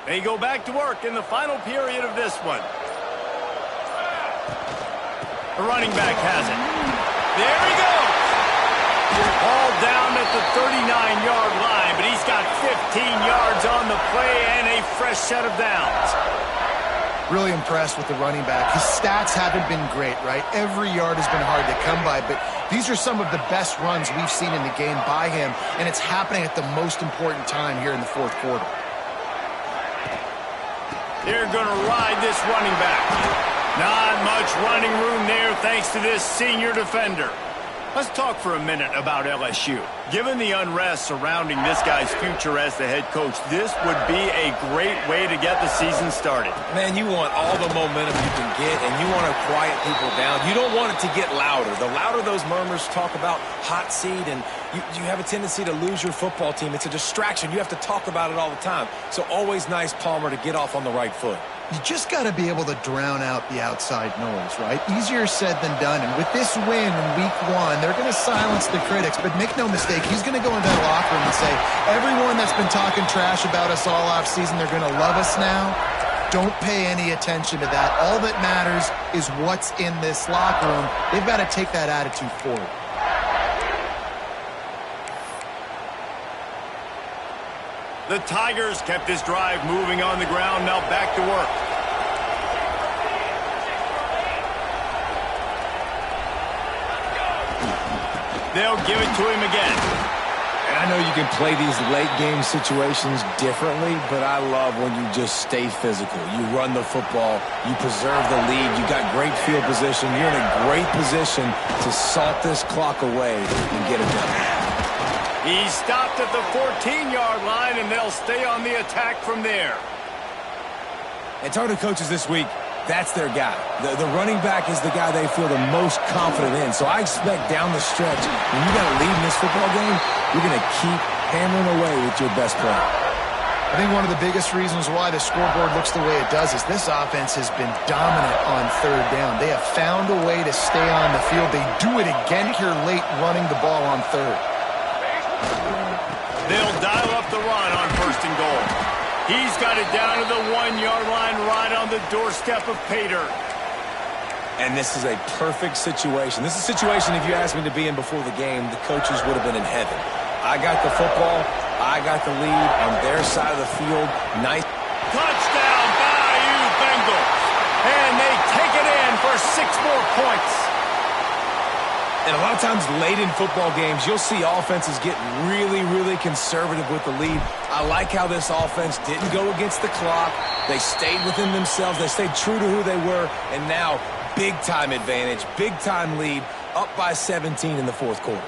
They go back to work in the final period of this one. The running back has it. There he goes. Ball down at the 39-yard line, but he's got 15 yards on the play and a fresh set of downs. Really impressed with the running back. His stats haven't been great, right? Every yard has been hard to come by, but these are some of the best runs we've seen in the game by him, and it's happening at the most important time here in the fourth quarter. They're going to ride this running back. Not much running room there thanks to this senior defender. Let's talk for a minute about LSU. Given the unrest surrounding this guy's future as the head coach, this would be a great way to get the season started. Man, you want all the momentum you can get, and you want to quiet people down. You don't want it to get louder. The louder those murmurs talk about hot seat, and you have a tendency to lose your football team. It's a distraction. You have to talk about it all the time. So always nice, Palmer, to get off on the right foot. You just got to be able to drown out the outside noise, right? Easier said than done. And with this win in week one, they're going to silence the critics. But make no mistake, he's going to go into that locker room and say, everyone that's been talking trash about us all offseason, they're going to love us now. Don't pay any attention to that. All that matters is what's in this locker room. They've got to take that attitude forward. The Tigers kept this drive moving on the ground. Now back to work. They'll give it to him again. And I know you can play these late game situations differently, but I love when you just stay physical. You run the football, you preserve the lead, you got great field position, you're in a great position to salt this clock away and get it done. He stopped at the 14-yard line, and they'll stay on the attack from there. And talking to coaches this week, that's their guy. The running back is the guy they feel the most confident in. So I expect down the stretch, when you got a lead in this football game, you're going to keep hammering away with your best player. I think one of the biggest reasons why the scoreboard looks the way it does is this offense has been dominant on third down. They have found a way to stay on the field. They do it again here late running the ball on third. They'll dial up the run on first and goal. He's got it down to the 1-yard line right on the doorstep of Pater. And this is a perfect situation. This is a situation, if you asked me to be in before the game, the coaches would have been in heaven. I got the football. I got the lead on their side of the field. Nice. Touchdown, Bayou Bengals. And they take it in for 6 more points. And a lot of times late in football games, you'll see offenses get really, really conservative with the lead. I like how this offense didn't go against the clock. They stayed within themselves. They stayed true to who they were. And now, big-time advantage, big-time lead, up by 17 in the fourth quarter.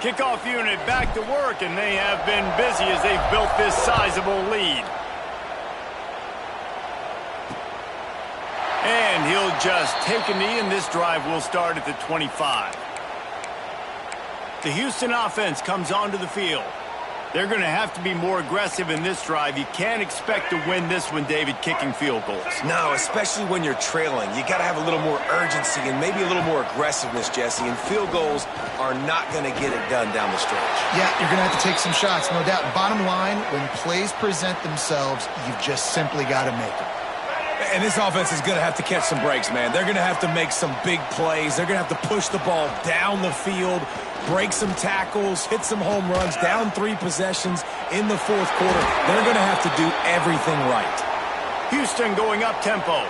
Kickoff unit back to work, and they have been busy as they've built this sizable lead. And he'll just take a knee, and this drive will start at the 25. The Houston offense comes onto the field. They're going to have to be more aggressive in this drive. You can't expect to win this one, David, kicking field goals. No, especially when you're trailing. You got to have a little more urgency and maybe a little more aggressiveness, Jesse. And field goals are not going to get it done down the stretch. Yeah, you're going to have to take some shots, no doubt. Bottom line, when plays present themselves, you've just simply got to make them. And this offense is going to have to catch some breaks, man. They're going to have to make some big plays. They're going to have to push the ball down the field, break some tackles, hit some home runs, down 3 possessions in the fourth quarter. They're going to have to do everything right. Houston going up tempo.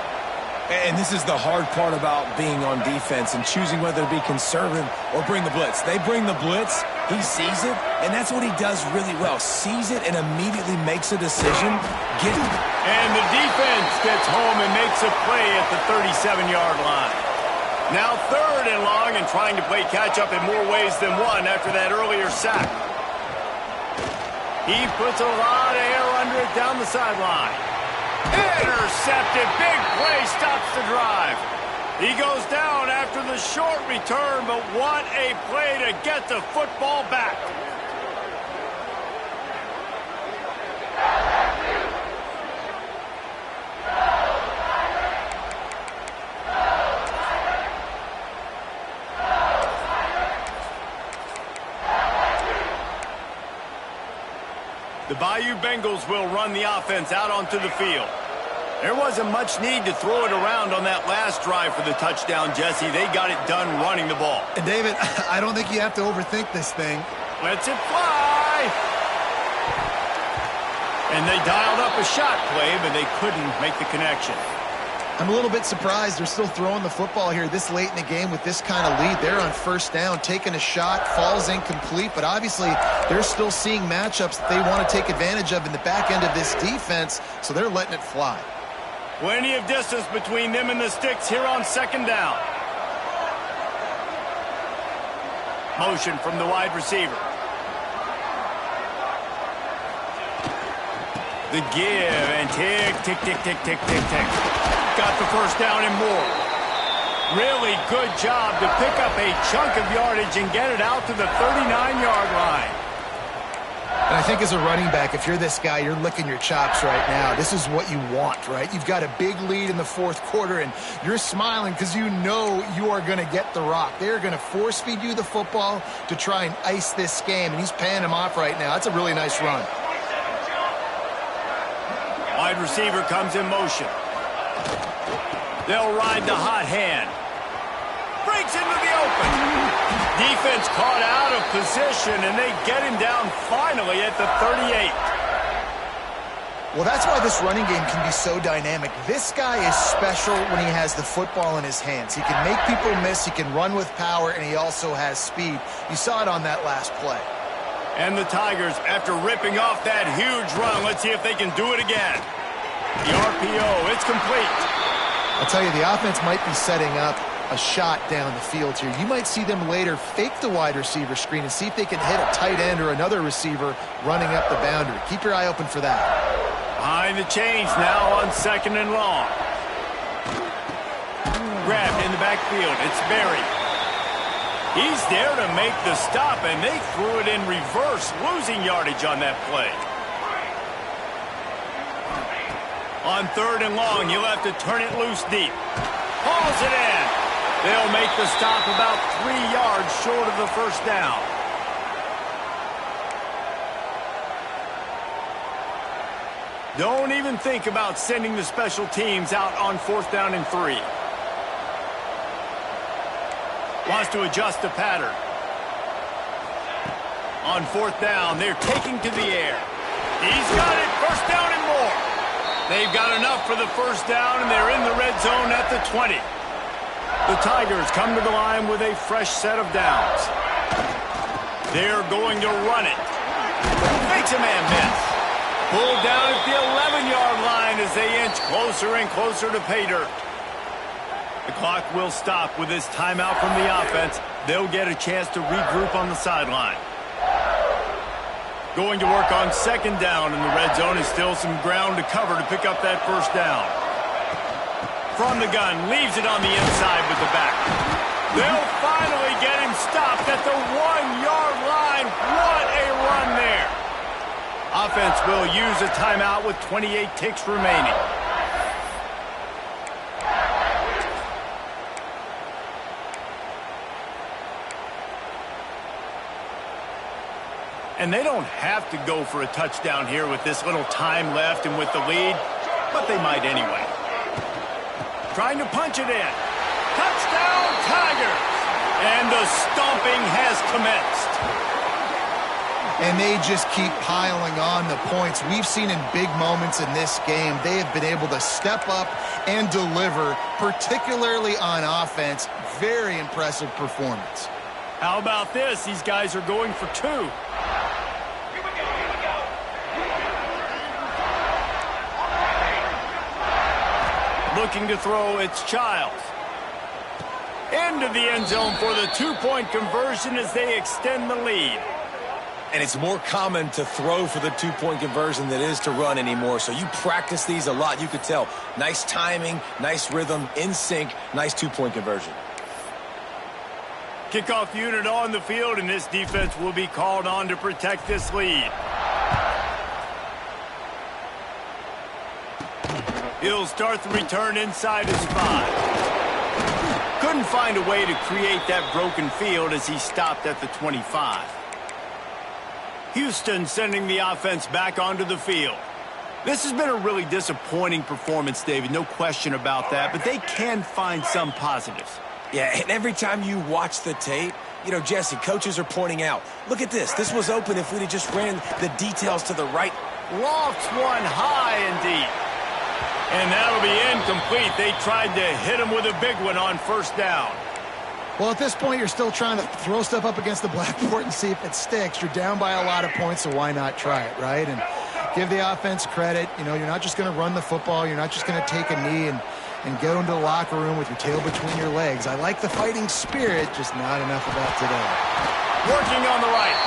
And this is the hard part about being on defense and choosing whether to be conservative or bring the blitz. They bring the blitz, he sees it, and that's what he does really well. Sees it and immediately makes a decision. And the defense gets home and makes a play at the 37-yard line. Now 3rd and long and trying to play catch-up in more ways than one after that earlier sack. He puts a lot of air under it down the sideline. Intercepted. Big play stops the drive. He goes down after the short return, but what a play to get the football back. The Bayou Bengals will run the offense out onto the field. There wasn't much need to throw it around on that last drive for the touchdown, Jesse. They got it done running the ball. And David, I don't think you have to overthink this thing. Lets it fly. And they dialed up a shot play, but they couldn't make the connection. I'm a little bit surprised they're still throwing the football here this late in the game with this kind of lead. They're on first down, taking a shot, falls incomplete, but obviously they're still seeing matchups that they want to take advantage of in the back end of this defense, so they're letting it fly. Plenty of distance between them and the sticks here on second down. Motion from the wide receiver. The give and tick, tick, tick, tick, tick, tick, tick. Got the first down and more. Really good job to pick up a chunk of yardage and get it out to the 39-yard line. And I think as a running back, if you're this guy, you're licking your chops right now. This is what you want, right? You've got a big lead in the fourth quarter, and you're smiling because you know you are going to get the rock. They're going to force feed you the football to try and ice this game, and he's paying him off right now. That's a really nice run. Wide receiver comes in motion. They'll ride the hot hand. Breaks into the open. Defense caught out of position, and they get him down finally at the 38. Well, that's why this running game can be so dynamic. This guy is special when he has the football in his hands. He can make people miss, he can run with power, and he also has speed. You saw it on that last play. And the Tigers, after ripping off that huge run, let's see if they can do it again. The RPO, it's complete. I'll tell you, the offense might be setting up a shot down the field here. You might see them later fake the wide receiver screen and see if they can hit a tight end or another receiver running up the boundary. Keep your eye open for that. Behind the chains now on second and long. Grabbed in the backfield. It's Berry. He's there to make the stop, and they threw it in reverse, losing yardage on that play. On third and long, you'll have to turn it loose deep. Hauls it in. They'll make the stop about 3 yards short of the first down. Don't even think about sending the special teams out on fourth down and 3. Wants to adjust the pattern. On fourth down, they're taking to the air. He's got it. First down and more. They've got enough for the first down, and they're in the red zone at the 20. The Tigers come to the line with a fresh set of downs. They're going to run it. Makes a man miss. Pulled down at the 11-yard line as they inch closer and closer to pay dirt. The clock will stop with this timeout from the offense. They'll get a chance to regroup on the sideline. Going to work on second down in the red zone is still some ground to cover to pick up that first down. From the gun, leaves it on the inside with the back. They'll finally get him stopped at the 1-yard line. What a run there. Offense will use a timeout with 28 ticks remaining. And they don't have to go for a touchdown here with this little time left and with the lead, but they might anyway. Trying to punch it in. Touchdown, Tigers! And the stomping has commenced. And they just keep piling on the points. We've seen in big moments in this game, they have been able to step up and deliver, particularly on offense. Very impressive performance. How about this? These guys are going for 2. Looking to throw, it's Childs. Into the end zone for the 2-point conversion as they extend the lead. And it's more common to throw for the 2-point conversion than it is to run anymore. So you practice these a lot. You could tell. Nice timing, nice rhythm, in sync, nice 2-point conversion. Kickoff unit on the field, and this defense will be called on to protect this lead. He'll start the return inside his 5. Couldn't find a way to create that broken field as he stopped at the 25. Houston sending the offense back onto the field. This has been a really disappointing performance, David, no question about that, but they can find some positives. Yeah, and every time you watch the tape, you know, Jesse, coaches are pointing out, look at this. This was open if we'd have just ran the details to the right. Lofts one high and deep. And that'll be incomplete. They tried to hit him with a big one on first down. Well, at this point, you're still trying to throw stuff up against the blackboard and see if it sticks. You're down by a lot of points, so why not try it, right? And give the offense credit. You know, you're not just going to run the football. You're not just going to take a knee and go into the locker room with your tail between your legs. I like the fighting spirit, just not enough about today. Working on the right.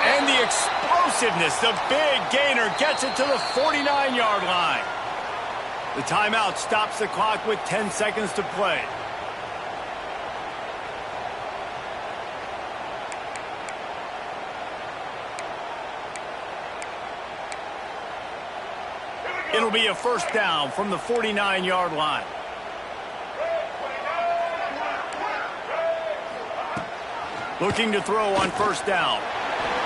And the explosiveness, the big gainer gets it to the 49-yard line. The timeout stops the clock with 10 seconds to play. It'll be a first down from the 49-yard line. Looking to throw on first down.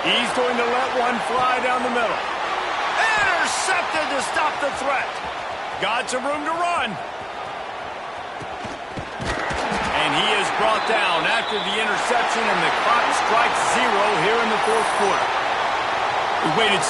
He's going to let one fly down the middle. Intercepted to stop the threat. Got some room to run. And he is brought down after the interception, and the clock strikes 0 here in the fourth quarter. We waited